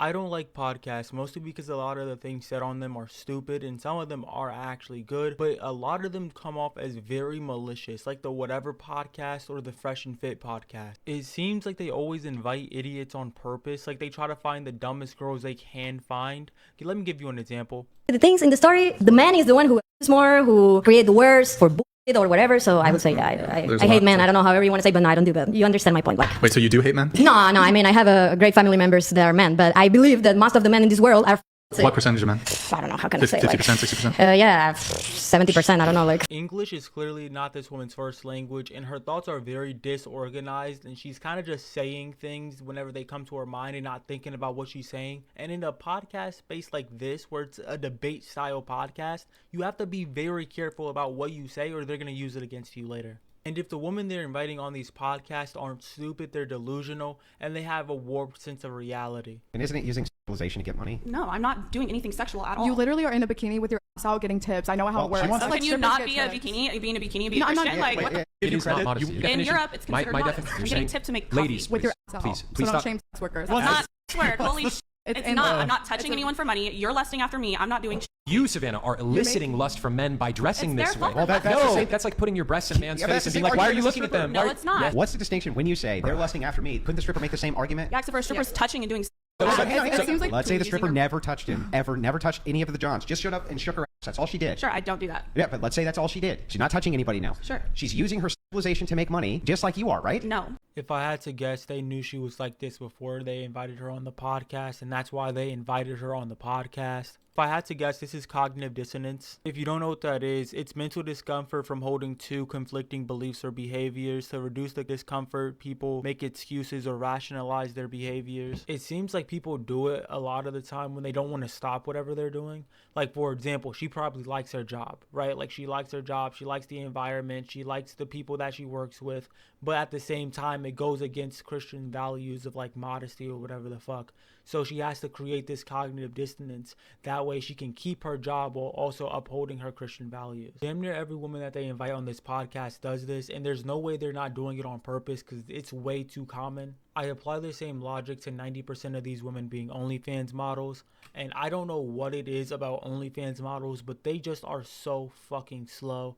I don't like podcasts, mostly because a lot of the things said on them are stupid and some of them are actually good, but a lot of them come off as very malicious, like the Whatever podcast or the Fresh and Fit podcast. It seems like they always invite idiots on purpose, like they try to find the dumbest girls they can find. Okay, let me give you an example. The things in the story, the man is the one who is more, who create the words for bullshit or whatever. So I would say, I hate men. I don't know however you want to say, but no, I don't do that. You understand my point? Like, Wait, so you do hate men? no. I mean, I have a great family members that are men, but I believe that most of the men in this world are. What percentage of men? I don't know. How can I say? 50%, 60%? Yeah, 70%. I don't know. Like, English is clearly not this woman's first language, and her thoughts are very disorganized, and she's kind of just saying things whenever they come to her mind and not thinking about what she's saying. And in a podcast space like this, where it's a debate style podcast, you have to be very careful about what you say, or they're going to use it against you later. And if the women they're inviting on these podcasts aren't stupid, they're delusional, and they have a warped sense of reality. And isn't it using sexualization to get money? No, I'm not doing anything sexual at all. You literally are in a bikini with your ass out getting tips. I know how it works. So can you not be a bikini, being a bikini, be a Christian? Like, what the It is not modesty. in Europe, it's considered modest. I'm getting tipped to make coffee. Ladies, with your ass out. please So don't stop. shame sex workers. It's not swear. Holy shit. It's in not. the- I'm not touching anyone for money. You're lusting after me. I'm not doing shit. You, Savannah, are eliciting lust from men by dressing It's this their way. fault. Well, that's the No, same- that's like putting your breasts in a man's Yeah, face that's and the being same like, why are you argument as looking a at them? stripper. Why- No, it's not. Yeah. What's the distinction when you say they're lusting after me? Couldn't the stripper make the same argument? Yeah, except for a stripper's touching and doing. It seems like Let's say the using stripper your- never touched him, never touched any of the Johns, just showed up and shook her ass. That's all she did. Sure, I don't do that. Yeah, but let's say that's all she did. She's not touching anybody now. Sure. She's using her civilization to make money, just like you are, right? No. If I had to guess, they knew she was like this before they invited her on the podcast, and that's why they invited her on the podcast. If I had to guess, this is cognitive dissonance. If you don't know what that is, it's mental discomfort from holding two conflicting beliefs or behaviors. To reduce the discomfort, people make excuses or rationalize their behaviors. It seems like people do it a lot of the time when they don't want to stop whatever they're doing. Like, for example, she probably likes her job, right? Like, she likes her job, she likes the environment, she likes the people that she works with, but at the same time, it goes against Christian values of like modesty or whatever the fuck. So she has to create this cognitive dissonance. That way she can keep her job while also upholding her Christian values. Damn near every woman that they invite on this podcast does this, and there's no way they're not doing it on purpose because it's way too common. I apply the same logic to 90% of these women being OnlyFans models, and I don't know what it is about OnlyFans models, but they just are so fucking slow.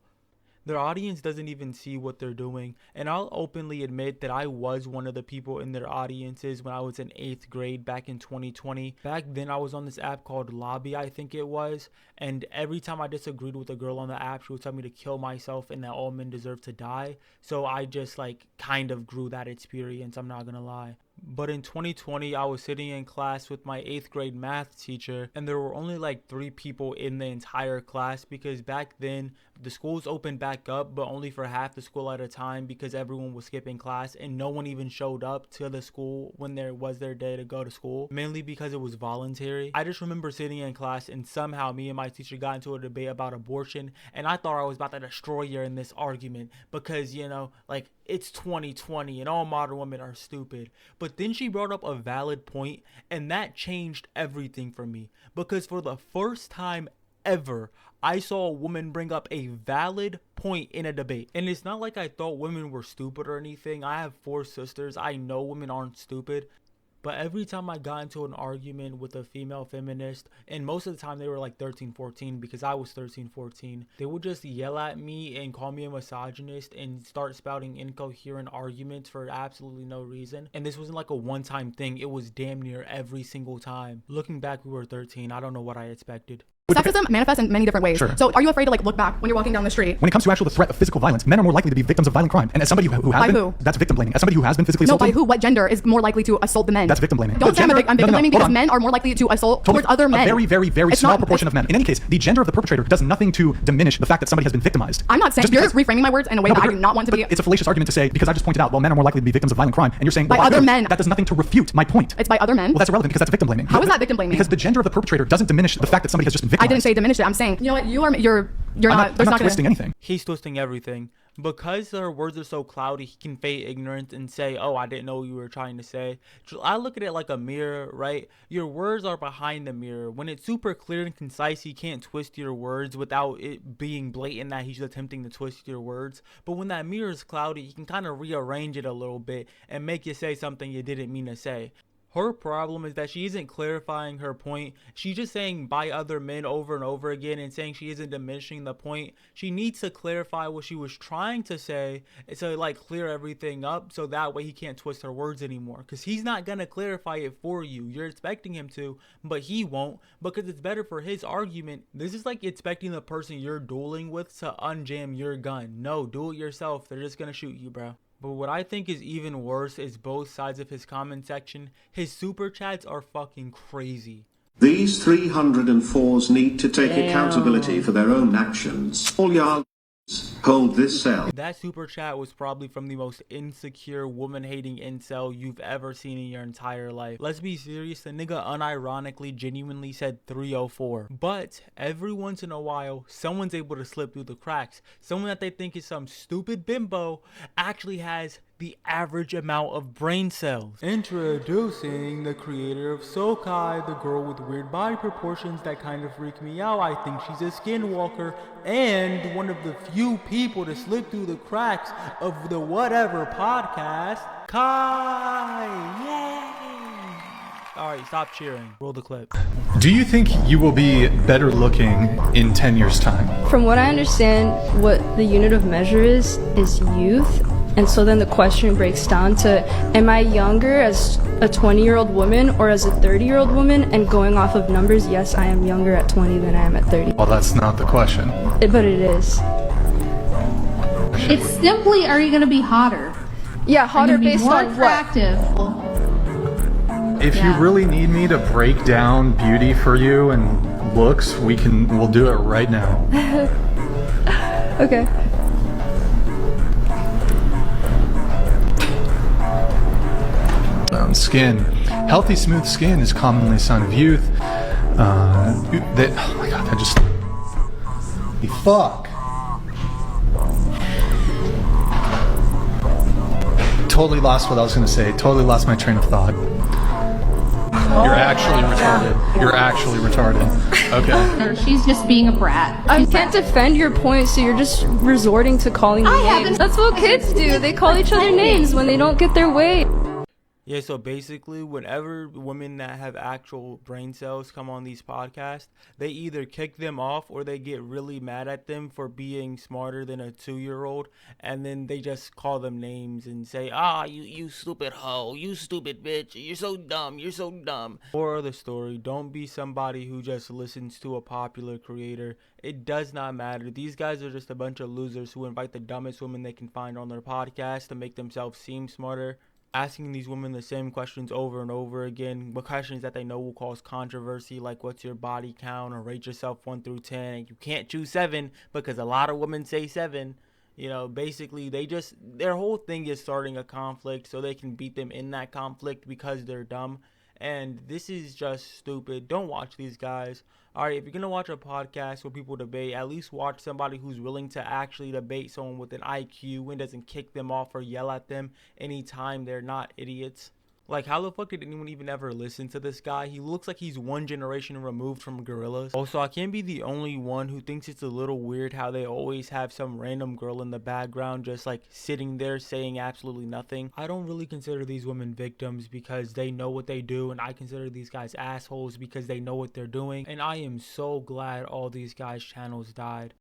Their audience doesn't even see what they're doing. And I'll openly admit that I was one of the people in their audiences when I was in 8th grade back in 2020. Back then I was on this app called Lobby, I think it was. And every time I disagreed with a girl on the app, she would tell me to kill myself and that all men deserve to die. So I just like kind of grew that experience, I'm not gonna lie. But in 2020, I was sitting in class with my 8th grade math teacher, and there were only like 3 people in the entire class because back then the schools opened back up, but only for half the school at a time because everyone was skipping class and no one even showed up to the school when there was their day to go to school, mainly because it was voluntary. I just remember sitting in class and somehow me and my teacher got into a debate about abortion, and I thought I was about to destroy her in this argument because, you know, like, it's 2020 and all modern women are stupid. But then she brought up a valid point, and that changed everything for me because for the first time ever, I saw a woman bring up a valid point in a debate. And it's not like I thought women were stupid or anything. I have 4 sisters. I know women aren't stupid. But every time I got into an argument with a female feminist, and most of the time they were like 13, 14 because I was 13, 14, they would just yell at me and call me a misogynist and start spouting incoherent arguments for absolutely no reason. And this wasn't like a one-time thing. It was damn near every single time. Looking back, we were 13. I don't know what I expected. Sexism manifests in many different ways. Sure. So are you afraid to like look back when you're walking down the street? When it comes to actual the threat of physical violence, men are more likely to be victims of violent crime. And as somebody who has By been, who? that's victim blaming. As somebody who has been physically No, assaulted, by who? What gender is more likely to assault the men? that's victim blaming. Don't The say I'm gender- victim no, no, blaming hold because on. men are more likely to assault Totally- towards other men. A very, very, very It's small not- proportion of men. In any case, the gender of the perpetrator does nothing to diminish the fact that somebody has been victimized. I'm not saying Just you're because- reframing my words in a way No, that but I do you're- not want to but be. It's a fallacious argument to say, because I just pointed out, well, men are more likely to be victims of violent crime, and you're saying, By well, other men. that does nothing to refute my point. It's by other men. Well, that's irrelevant because that's victim blaming. How is that victim blaming? Because the gender of the perpetrator doesn't diminish the fact that somebody has just been victimized. I didn't say diminish it. I'm saying, you know what? You're I'm not. not twisting anything. He's twisting everything. Because her words are so cloudy, he can feign ignorance and say, oh, I didn't know what you were trying to say. I look at it like a mirror, right? Your words are behind the mirror. When it's super clear and concise, he can't twist your words without it being blatant that he's attempting to twist your words. But when that mirror is cloudy, he can kind of rearrange it a little bit and make you say something you didn't mean to say. Her problem is that she isn't clarifying her point. She's just saying by other men over and over again and saying she isn't diminishing the point. She needs to clarify what she was trying to say to like clear everything up so that way he can't twist her words anymore. Because he's not going to clarify it for you. You're expecting him to, but he won't because it's better for his argument. This is like expecting the person you're dueling with to unjam your gun. No, do it yourself. They're just going to shoot you, bro. But what I think is even worse is both sides of his comment section. His super chats are fucking crazy. These 304s need to take accountability for their own actions. All y'all hold this cell. That super chat was probably from the most insecure, woman-hating incel you've ever seen in your entire life. Let's be serious, the nigga unironically, genuinely said 304. But every once in a while, someone's able to slip through the cracks. Someone that they think is some stupid bimbo actually has the average amount of brain cells. Introducing the creator of Sokai, the girl with weird body proportions that kind of freak me out. I think she's a skinwalker and one of the few people to slip through the cracks of the whatever podcast. Kai! Yay! Alright, stop cheering. Roll the clip. Do you think you will be better looking in 10 years' time? From what I understand, what the unit of measure is youth. And so then the question breaks down to, am I younger as a 20-year-old woman or as a 30-year-old woman? And going off of numbers, yes, I am younger at 20 than I am at 30. Well, that's not the question. But it is. It's simply, are you going to be hotter? Yeah, hotter based more on attractive. If you really need me to break down beauty for you and looks, we'll do it right now. Okay. Skin. Healthy, smooth skin is commonly a sign of youth. Oh my god, that just... Fuck. Totally lost what I was going to say. Totally lost my train of thought. You're actually retarded. You're actually retarded. Okay. She's just being a brat. I can't defend your point, so you're just resorting to calling me names. That's what kids do. They call each other names when they don't get their way. Yeah, so basically, whenever women that have actual brain cells come on these podcasts, they either kick them off or they get really mad at them for being smarter than a 2-year-old, and then they just call them names and say, you stupid hoe, you stupid bitch, you're so dumb, you're so dumb. Or the story, don't be somebody who just listens to a popular creator. It does not matter. These guys are just a bunch of losers who invite the dumbest women they can find on their podcast to make themselves seem smarter. Asking these women the same questions over and over again, but questions that they know will cause controversy, like what's your body count, or rate yourself 1 through 10, and you can't choose 7 because a lot of women say 7. You know, basically their whole thing is starting a conflict so they can beat them in that conflict because they're dumb. And this is just stupid. Don't watch these guys. Alright, if you're going to watch a podcast where people debate, at least watch somebody who's willing to actually debate someone with an IQ and doesn't kick them off or yell at them anytime they're not idiots. Like, how the fuck did anyone even ever listen to this guy? He looks like he's one generation removed from gorillas. Also, I can't be the only one who thinks it's a little weird how they always have some random girl in the background just like sitting there saying absolutely nothing. I don't really consider these women victims because they know what they do, and I consider these guys assholes because they know what they're doing. And I am so glad all these guys' channels died.